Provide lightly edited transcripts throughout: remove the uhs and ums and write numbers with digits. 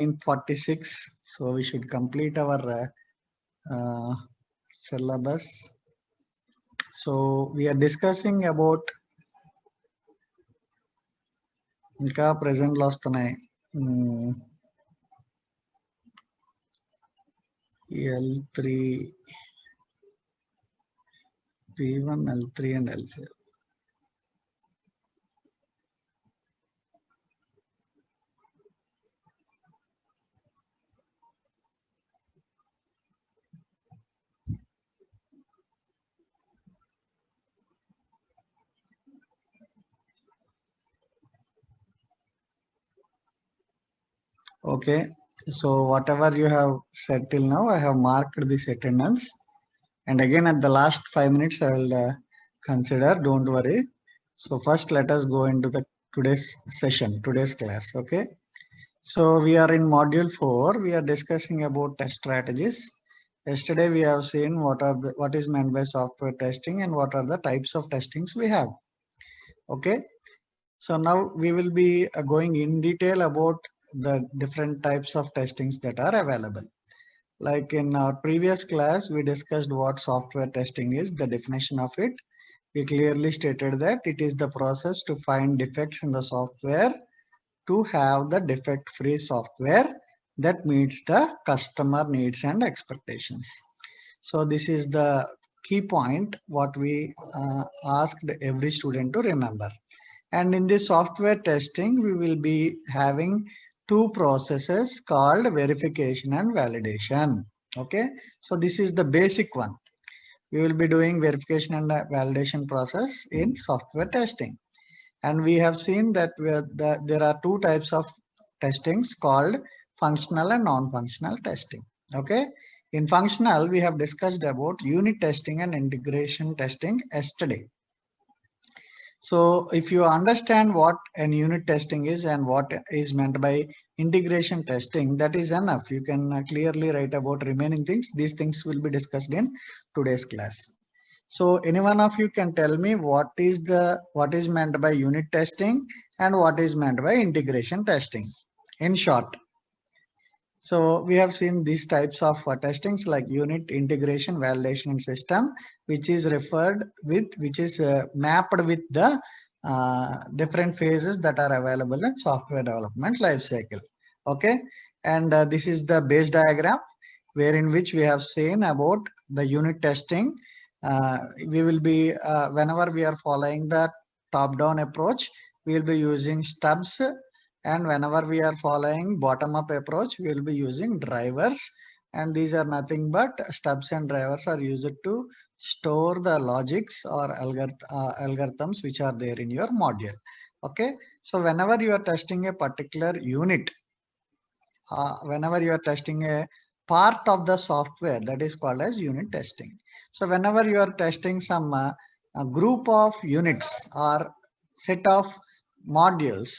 9:46, so we should complete our syllabus. So we are discussing about ఇంకా present లో వస్తున్నాయి L3 P1 L3 and L4. Okay, so whatever you have said till now, I have marked this attendance, and again at the last 5 minutes I will consider, don't worry. So first let us go into the today's session, today's class. Okay, so we are in module 4. We are discussing about test strategies. Yesterday we have seen what is meant by software testing and what are the types of testings we have. Okay, so now we will be going in detail about the different types of testings that are available. Like in our previous class, we discussed what software testing is, the definition of it. We clearly stated that it is the process to find defects in the software to have the defect-free software that meets the customer needs and expectations. So this is the key point what we asked every student to remember. And in this software testing, we will be having two processes called verification and validation. Okay, so this is the basic one. We will be doing verification and validation process in software testing. And we have seen that there are two types of testings called functional and non-functional testing. Okay, in functional, we have discussed about unit testing and integration testing yesterday. So if you understand what an unit testing is and what is meant by integration testing, that is enough. You can clearly write about remaining things. These things will be discussed in today's class. So any one of you can tell me what is meant by unit testing and what is meant by integration testing in short. So we have seen these types of testings like unit, integration, validation, and system, which is mapped with the different phases that are available in software development life cycle. Okay, and this is the base diagram wherein which we have seen about the unit testing. We will be whenever we are following the top-down approach, we will be using stubs. And whenever we are following bottom-up approach, we will be using drivers. And these are nothing but stubs and drivers are used to store the logics or algorithms which are there in your module. Okay, so whenever you are testing a particular unit, whenever you are testing a part of the software, that is called as unit testing. So whenever you are testing some a group of units or set of modules,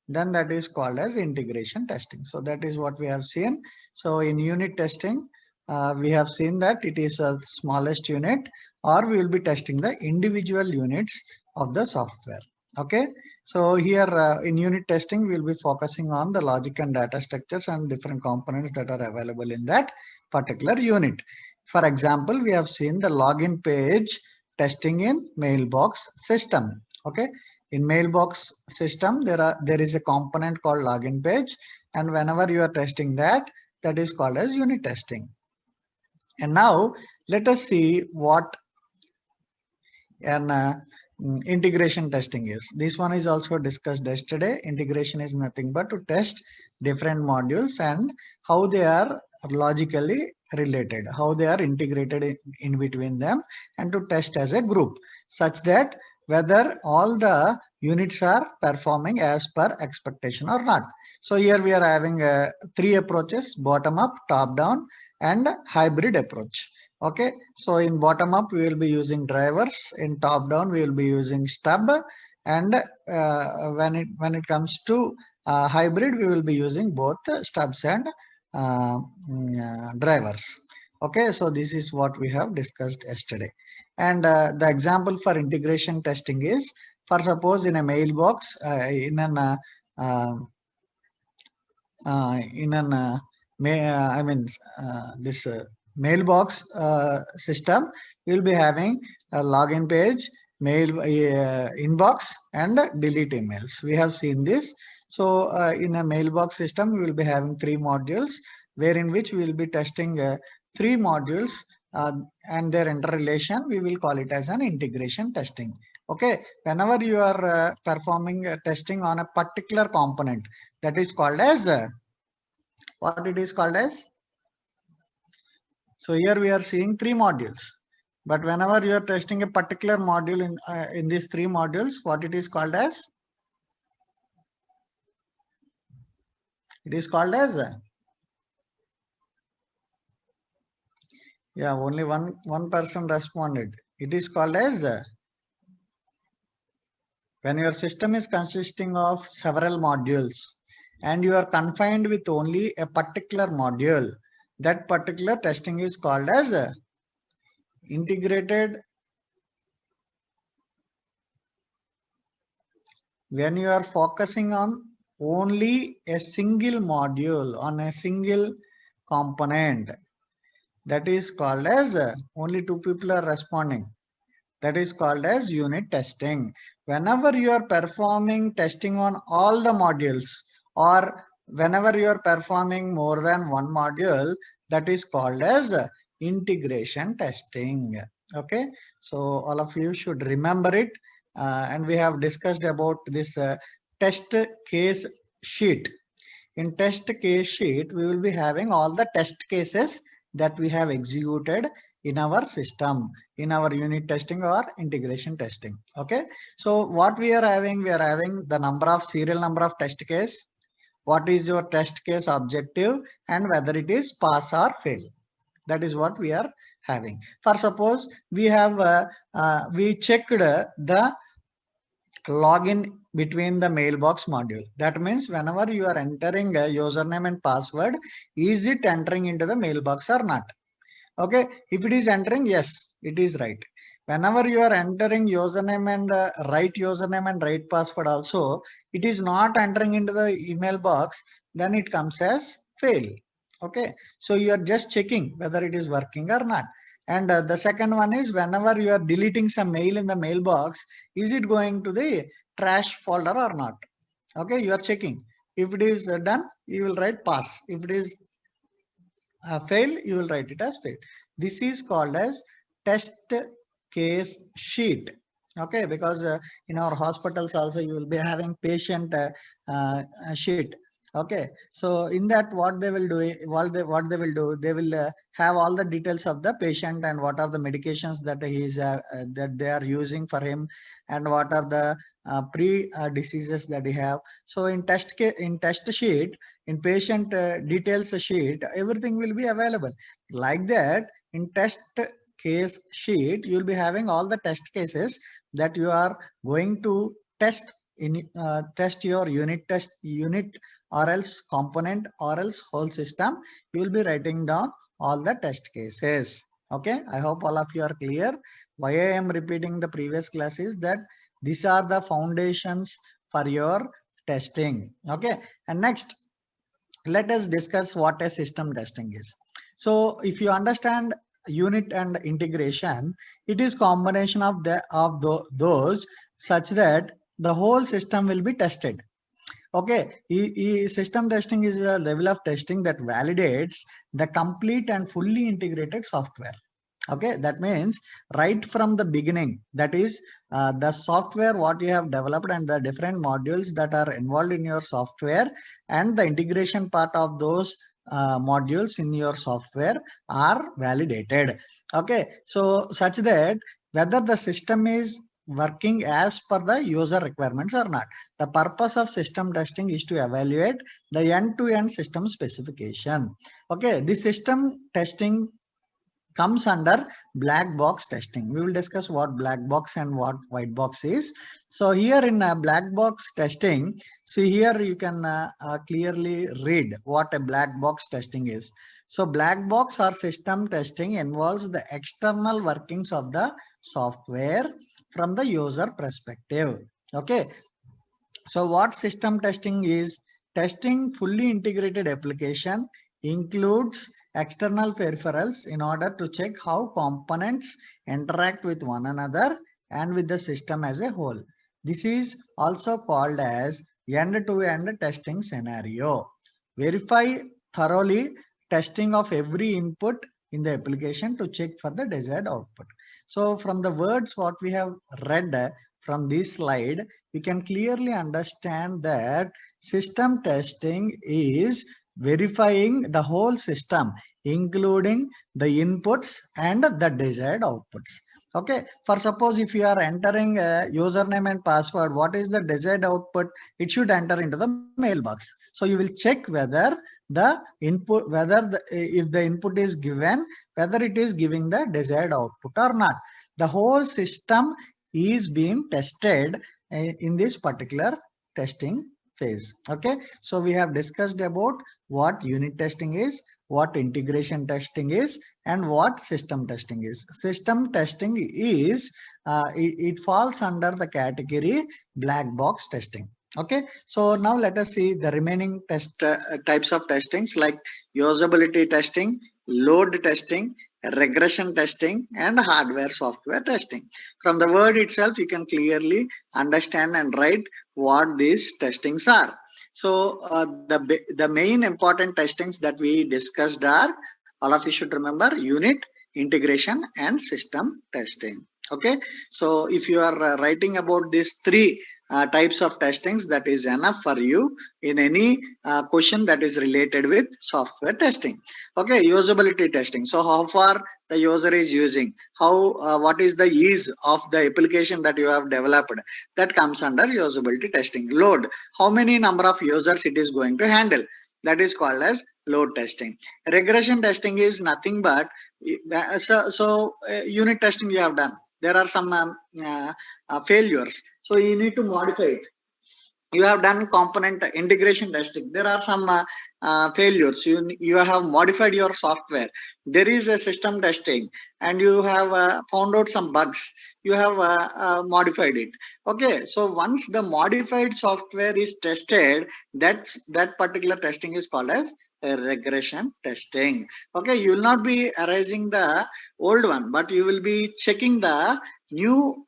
then that is called as integration testing. So that is what we have seen. So in unit testing, we have seen that it is a smallest unit, or we will be testing the individual units of the software. Okay, so here in unit testing, we will be focusing on the logic and data structures and different components that are available in that particular unit. For example, we have seen the login page testing in mailbox system. Okay, in mailbox system, there is a component called login page, and whenever you are testing that, that is called as unit testing. And now let us see what an integration testing is. This one is also discussed yesterday. Integration is nothing but to test different modules and how they are logically related, how they are integrated in between them, and to test as a group such that whether all the units are performing as per expectation or not. So here we are having three approaches: bottom up, top down, and hybrid approach. Okay, so in bottom up we will be using drivers, in top down we will be using stub, and when it comes to hybrid, we will be using both stubs and drivers. Okay, so this is what we have discussed yesterday. And the example for integration testing is, for suppose in a mailbox, in an in an I mean this mailbox system, we will be having a login page, mail inbox, and delete emails. We have seen this. So in a mailbox system, we will be having three modules, wherein which we will be testing three modules uh, and their interrelation. We will call it as an integration testing. Okay, whenever you are performing testing on a particular component, that is called as what it is called as. So here we are seeing three modules, but whenever you are testing a particular module in these three modules, what it is called as? It is called as yeah, only one person responded. It is called as when your system is consisting of several modules and you are confined with only a particular module, that particular testing is called as integrated. When you are focusing on only a single module, on a single component, that is called as only two people are responding, that is called as unit testing. Whenever you are performing testing on all the modules, or whenever you are performing more than one module, that is called as integration testing. Okay, so all of you should remember it. And we have discussed about this test case sheet. In test case sheet, we will be having all the test cases that we have executed in our system, in our unit testing or integration testing. Okay. So what we are having the number of serial number of test case, what is your test case objective, and whether it is pass or fail. That is what we are having. For suppose we have we checked the login between the mailbox module. That means whenever you are entering a username and password, is it entering into the mailbox or not? Okay, if it is entering, yes, it is right. Whenever you are entering username and right username and right password also, it is not entering into the email box, then it comes as fail. Okay, so you are just checking whether it is working or not. And the second one is whenever you are deleting some mail in the mailbox, is it going to the trash folder or not? Okay, you are checking. If it is done, you will write pass. If it is fail, you will write it as fail. This is called as test case sheet. Okay, because in our hospitals also you will be having patient sheet. Okay, so in that what they will do, what they will do, they will have all the details of the patient and what are the medications that he is that they are using for him, and what are the pre diseases that he have. So in test sheet, in patient details sheet, everything will be available. Like that, in test case sheet, you will be having all the test cases that you are going to test in test your unit or else component or else whole system. You will be writing down all the test cases. Okay, I hope all of you are clear. Why I am repeating the previous class is that these are the foundations for your testing. Okay, and next, let us discuss what a system testing is. So if you understand unit and integration, it is combination of those such that the whole system will be tested. Okay, system testing is a level of testing that validates the complete and fully integrated software. Okay, that means right from the beginning, that is the software what you have developed and the different modules that are involved in your software and the integration part of those modules in your software are validated. Okay, so such that whether the system is working as per the user requirements or not. The purpose of system testing is to evaluate the end-to-end system specification. Okay, the system testing comes under black box testing. We will discuss what black box and what white box is. So here in black box testing, see here you can clearly read what a black box testing is. So black box or system testing involves the external workings of the software from the user perspective. Okay, so what system testing is? Testing fully integrated application includes external peripherals in order to check how components interact with one another and with the system as a whole. This is also called as end-to-end testing scenario. Verify thoroughly testing of every input in the application to check for the desired output. So from the words what we have read from this slide, you can clearly understand that system testing is verifying the whole system, including the inputs and the desired outputs. Okay, for suppose if you are entering a username and password, what is the desired output? It should enter into the mailbox. So you will check whether the input, if the input is given, whether it is giving the desired output or not. The whole system is being tested in this particular testing phase. Okay, so we have discussed about what unit testing is, what integration testing is, and what system testing is. System testing is it falls under the category black box testing. Okay, so now let us see the remaining types of testings, like usability testing, load testing, regression testing, and hardware software testing. From the word itself, you can clearly understand and write what these testings are. So the main important testings that we discussed are, all of you should remember, unit, integration, and system testing. Okay, so if you are writing about these three types of testings, that is enough for you in any question that is related with software testing. Okay, usability testing. So how far the user is using, how what is the ease of the application that you have developed, that comes under usability testing. Load, how many number of users it is going to handle, that is called as load testing. Regression testing is nothing but unit testing you have done, there are some failures, so you need to modify it. You have done component integration testing, there are some failures, you have modified your software, there is a system testing, and you have found out some bugs, you have modified it. Okay, so once the modified software is tested, that particular testing is called as a regression testing. Okay, you will not be erasing the old one, but you will be checking the new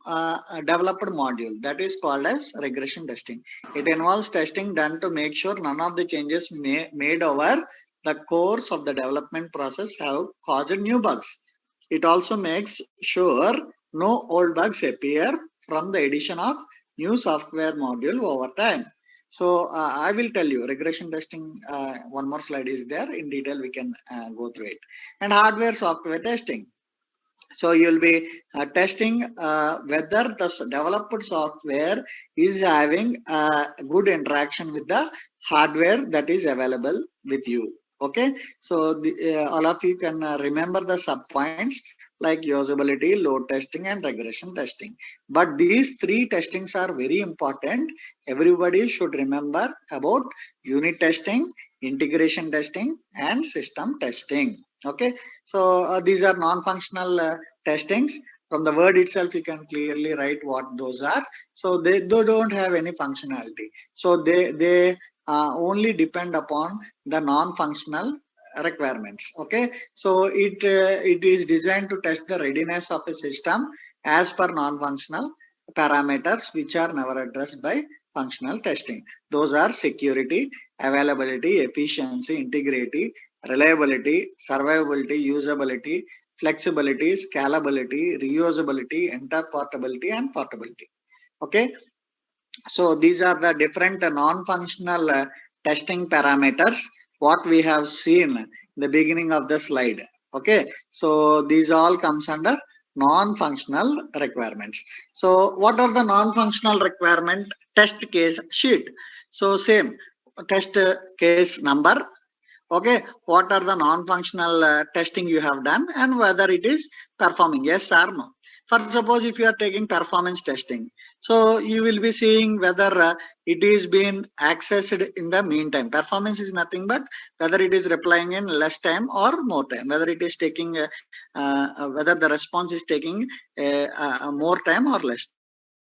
developed module, that is called as regression testing. It involves testing done to make sure none of the changes made over the course of the development process have caused new bugs. It also makes sure no old bugs appear from the addition of new software module over time. So I will tell you regression testing, one more slide is there, in detail we can go through it. And hardware software testing. So you'll be testing whether the developed software is having good interaction with the hardware that is available with you. Okay, so all of you can remember the sub points like usability, load testing, and regression testing. But these three testings are very important. Everybody should remember about unit testing, integration testing, and system testing. Okay, so these are non-functional testings. From the word itself, you can clearly write what those are. So they don't have any functionality. So they only depend upon the non-functional requirements. Okay, so it is designed to test the readiness of a system as per non-functional parameters, which are never addressed by functional testing. Those are security, availability, efficiency, integrity, reliability, survivability, usability, flexibility, scalability, reusability, interportability, and portability. Okay, so these are the different non-functional testing parameters what we have seen in the beginning of the slide. Okay, so these all comes under non-functional requirements. So what are the non-functional requirement? Test case sheet. So same test case number. Okay, what are the non-functional testing you have done and whether it is performing, yes or no. For suppose if you are taking performance testing, so you will be seeing whether it is being accessed in the meantime. Performance is nothing but whether it is replying in less time or more time, whether it is taking whether the response is taking more time or less time.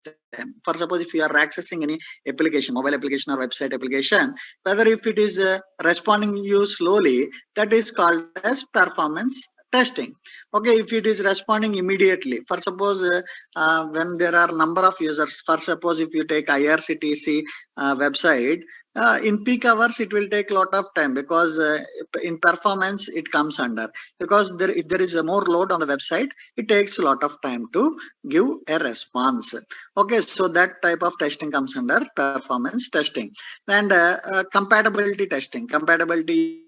time. For suppose if you are accessing any application, mobile application or website application, whether if it is responding you slowly, that is called as performance testing. Okay, if it is responding immediately, for suppose when there are number of users, for suppose if you take IRCTC website, in peak hours it will take a lot of time, because in performance it comes under, because there, if there is a more load on the website, it takes a lot of time to give a response. Okay, so that type of testing comes under performance testing. And compatibility testing. Compatibility,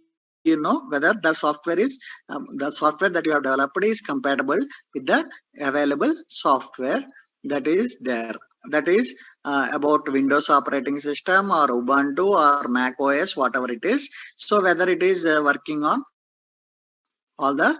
you know whether the software is the software that you have developed is compatible with the available software that is there. That is about Windows operating system or Ubuntu or Mac OS, whatever it is. So whether it is working on all the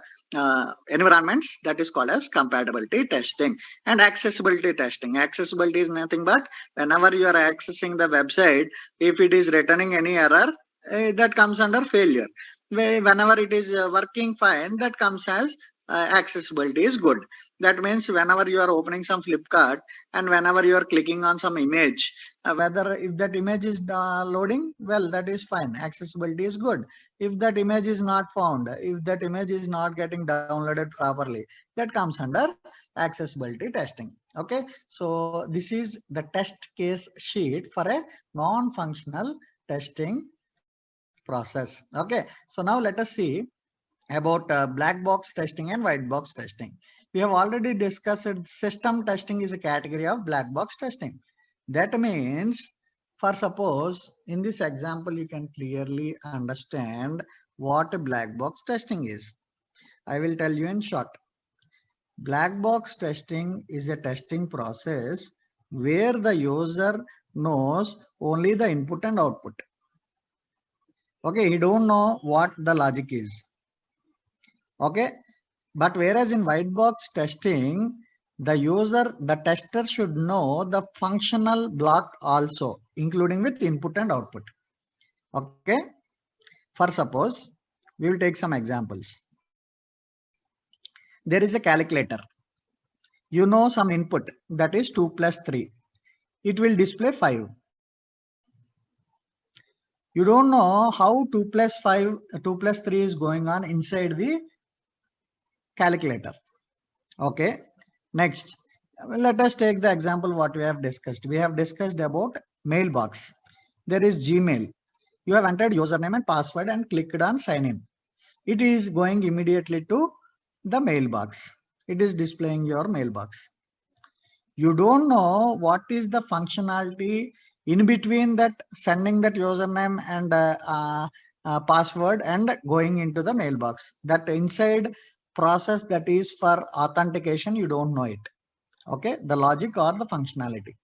environments, that is called as compatibility testing. And accessibility testing. Accessibility is nothing but whenever you are accessing the website, if it is returning any error, that comes under failure. Whenever it is working fine, that comes as accessibility is good. That means whenever you are opening some Flipkart and whenever you are clicking on some image, whether if that image is loading, well, that is fine. Accessibility is good. If that image is not found, if that image is not getting downloaded properly, that comes under accessibility testing. Okay, so this is the test case sheet for a non-functional testing process. Okay, so now let us see about black box testing and white box testing. We have already discussed system testing is a category of black box testing. That means, for suppose in this example, you can clearly understand what a black box testing is. I will tell you in short. Black box testing is a testing process where the user knows only the input and output. Okay, he don't know what the logic is. Okay, but whereas in white box testing, the tester should know the functional block also, including with input and output. Okay, for suppose we will take some examples. There is a calculator. You know some input, that is 2 plus 3. It will display 5. You don't know how 2 plus 5, 2 plus 3 is going on inside the calculator. Okay, next, let us take the example what we have discussed. We have discussed about mailbox. There is Gmail. You have entered username and password and clicked on sign in. It is going immediately to the mailbox. It is displaying your mailbox. You don't know what is the functionality in between that sending that username and password and going into the mailbox. That inside process that is for authentication, you don't know it. Okay, the logic or the functionality.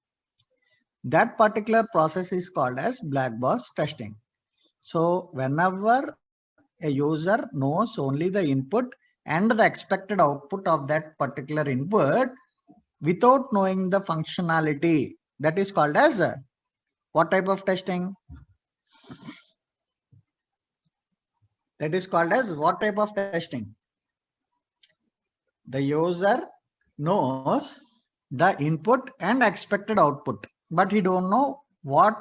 That particular process is called as black box testing. So whenever a user knows only the input and the expected output of that particular input without knowing the functionality, that is called as what type of testing? That is called as what type of testing? The user knows the input and expected output, but he don't know what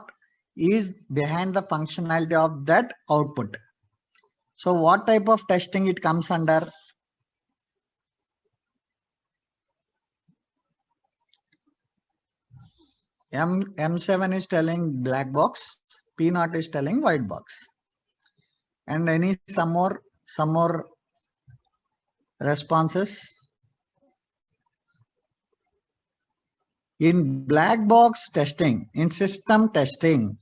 is behind the functionality of that output. So what type of testing it comes under? M7 is telling black box, P0 is telling white box. And any some more responses? In black box testing, in system testing,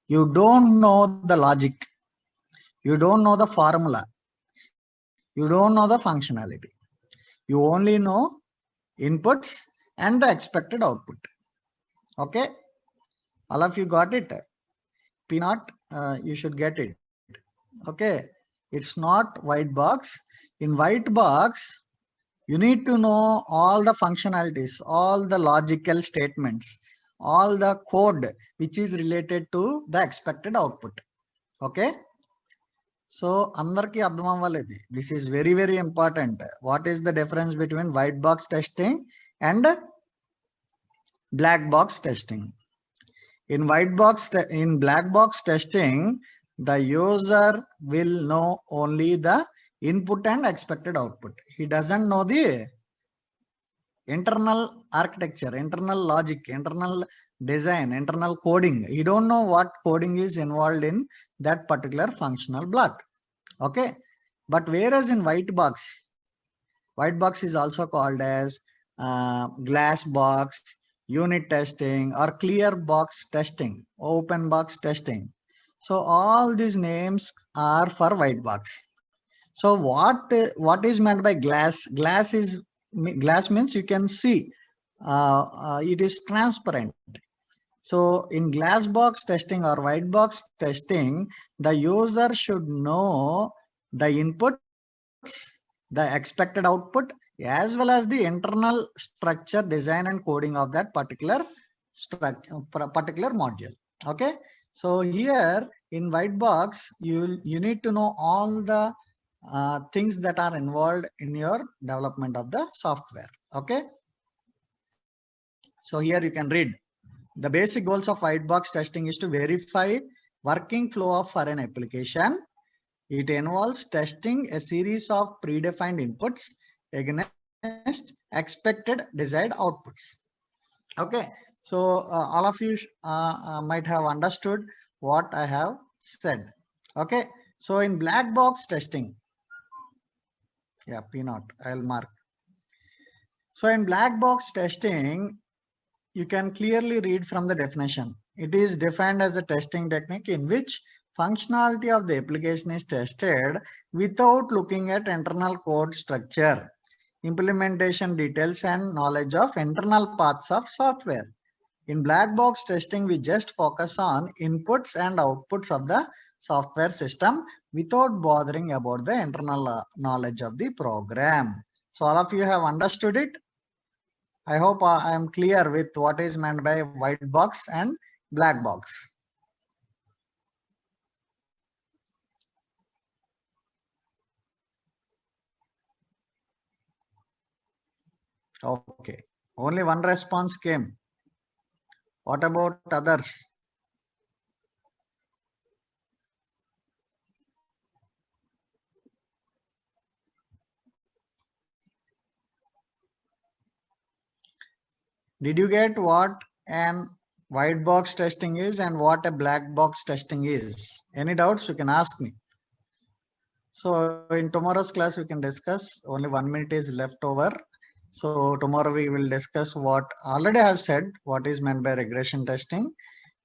you don't know the logic, you don't know the formula, you don't know the functionality. You only know inputs and the expected output. Okay, all of you got it? P0, you should get it. Okay, it's not white box. In white box, you need to know all the functionalities, all the logical statements, all the code which is related to the expected output. Okay, so andarki ardham avvaledi. This is very, very important. What is the difference between white box testing and black box testing. In black box testing, the user will know only the input and expected output. He doesn't know the internal architecture, internal logic, internal design, internal coding. You don't know what coding is involved in that particular functional block. Okay. But whereas in white box is also called as glass box, unit testing, or clear box testing, open box testing. So all these names are for white box. So what is meant by glass? Glass means you can see. It is transparent. So in glass box testing or white box testing, the user should know the inputs, the expected output, as well as the internal structure, design, and coding of that particular module. Okay. So here in white box, you need to know all the things that are involved in your development of the software. Okay. So here you can read the basic goals of white box testing is to verify working flow of for an application. It involves testing a series of predefined inputs against expected desired outputs. Okay, so all of you might have understood what I have said. Okay, so in black box testing, yeah, P0, I'll mark. So in black box testing, you can clearly read from the definition. It is defined as a testing technique in which functionality of the application is tested without looking at internal code structure, implementation details, and knowledge of internal parts of software. In black box testing, we just focus on inputs and outputs of the software system without bothering about the internal knowledge of the program. So all of you have understood it. I hope I am clear with what is meant by white box and black box. Okay. Only one response came. What about others? Did you get what an white box testing is and what a black box testing is? Any doubts? You can ask me. So in tomorrow's class, we can discuss. Only 1 minute is left over. So tomorrow we will discuss what already I have said, what is meant by regression testing,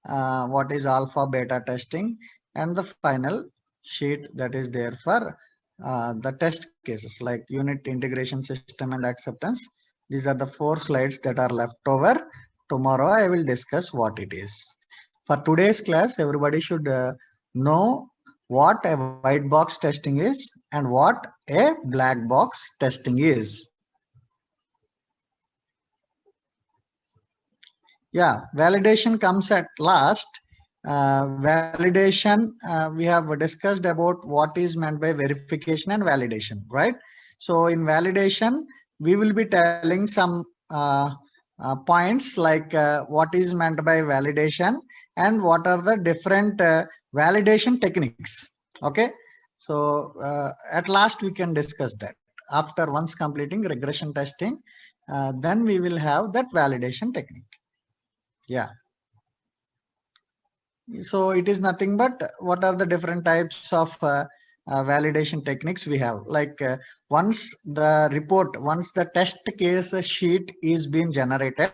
what is alpha beta testing, and the final sheet that is there for the test cases like unit integration system and acceptance. These are the 4 slides that are left over. Tomorrow I will discuss what it is. For today's class, everybody should know what a white box testing is and what a black box testing is. Yeah, validation comes at last. Validation, we have discussed about what is meant by verification and validation, right? So in validation, we will be telling some points like what is meant by validation and what are the different validation techniques. Okay, so at last we can discuss that. After once completing regression testing, then we will have that validation technique. Yeah. So it is nothing but what are the different types of validation techniques we have. Like once the test case sheet is being generated,